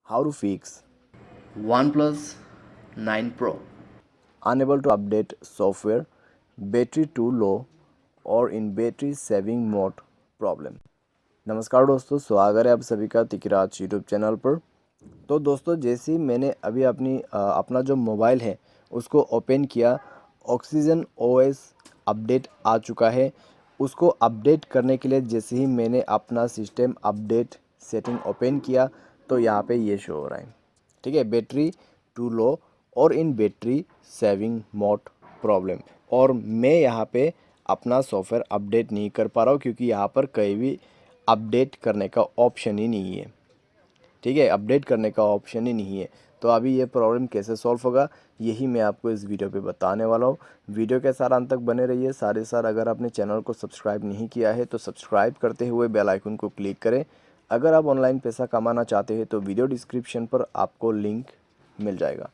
How to fix OnePlus 9 Pro. unable to update software, battery too low और in battery saving mode problem। नमस्कार दोस्तों, स्वागत है आप सभी का तिकराज यूट्यूब चैनल पर। तो दोस्तों, जैसे ही मैंने अभी अपना जो मोबाइल है उसको ओपन किया, ऑक्सीजन ओएस अपडेट आ चुका है। उसको अपडेट करने के लिए जैसे ही मैंने अपना सिस्टम अपडेट सेटिंग ओपन किया तो यहाँ पे ये शो हो रहा है, ठीक है, बैटरी टू लो और इन बैटरी सेविंग मोड प्रॉब्लम। और मैं यहाँ पे अपना सॉफ्टवेयर अपडेट नहीं कर पा रहा हूँ क्योंकि यहाँ पर कहीं भी अपडेट करने का ऑप्शन ही नहीं है, ठीक है, अपडेट करने का ऑप्शन ही नहीं है। तो अभी ये प्रॉब्लम कैसे सॉल्व होगा, यही मैं आपको इस वीडियो पे बताने वाला हूँ। वीडियो के साथ अंत तक बने रहिए। सारे साथ अगर आपने चैनल को सब्सक्राइब नहीं किया है तो सब्सक्राइब करते हुए बेल आइकन को क्लिक करें। अगर आप ऑनलाइन पैसा कमाना चाहते हैं तो वीडियो डिस्क्रिप्शन पर आपको लिंक मिल जाएगा।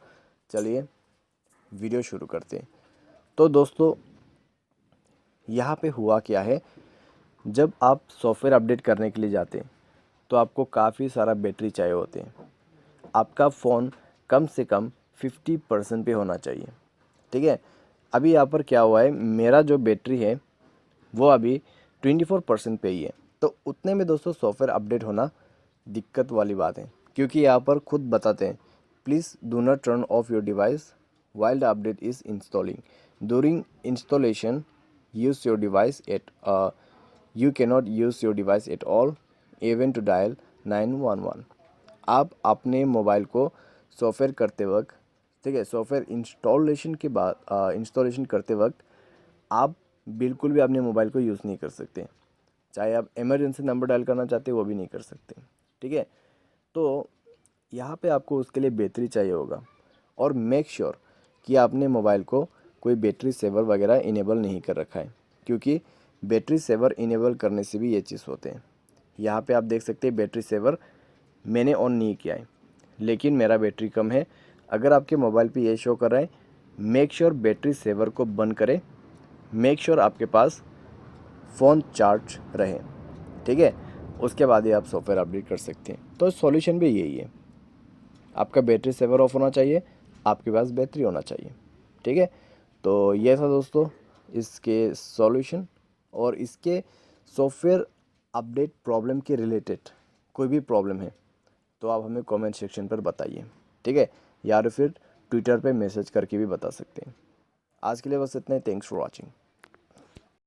चलिए वीडियो शुरू करते हैं। तो दोस्तों, यहाँ पे हुआ क्या है, जब आप सॉफ्टवेयर अपडेट करने के लिए जाते हैं तो आपको काफ़ी सारा बैटरी चाहिए होते हैं। आपका फ़ोन कम से कम 50% पे होना चाहिए, ठीक है। अभी यहाँ पर क्या हुआ है, मेरा जो बैटरी है वो अभी 24% पे ही है। तो उतने में दोस्तों सॉफ्टवेयर अपडेट होना दिक्कत वाली बात है, क्योंकि यहाँ पर खुद बताते हैं, please do not turn off your device while the update is installing. During installation, use your device at you cannot use your device at all, even to dial 911। आप अपने मोबाइल को सॉफ्टवेयर करते वक्त, ठीक है, सॉफ्टवेयर इंस्टॉलेशन के बाद installation करते वक्त आप बिल्कुल भी अपने मोबाइल को यूज़ नहीं कर सकते। चाहे आप इमरजेंसी नंबर डायल करना चाहते हो वो भी नहीं कर सकते, ठीक है। तो यहाँ पे आपको उसके लिए बैटरी चाहिए होगा, और मेक श्योर कि आपने मोबाइल को कोई बैटरी सेवर वगैरह इनेबल नहीं कर रखा है, क्योंकि बैटरी सेवर इनेबल करने से भी ये चीज़ होते हैं। यहाँ पे आप देख सकते हैं बैटरी सेवर मैंने ऑन नहीं किया है, लेकिन मेरा बैटरी कम है। अगर आपके मोबाइल पे ये शो कर रहा है, मेक श्योर बैटरी सेवर को बंद करें। मेक श्योर आपके पास फ़ोन चार्ज रहे, ठीक है। उसके बाद ही आप सॉफ्टवेयर अपडेट कर सकते हैं। तो सॉल्यूशन भी यही है, आपका बैटरी सेवर ऑफ होना चाहिए, आपके पास बैटरी होना चाहिए, ठीक है। तो ये था दोस्तों इसके सॉल्यूशन। और इसके सॉफ्टवेयर अपडेट प्रॉब्लम के रिलेटेड कोई भी प्रॉब्लम है तो आप हमें कमेंट सेक्शन पर बताइए, ठीक है, या फिर ट्विटर पे मैसेज करके भी बता सकते हैं। आज के लिए बस इतना ही। Thanks for watching.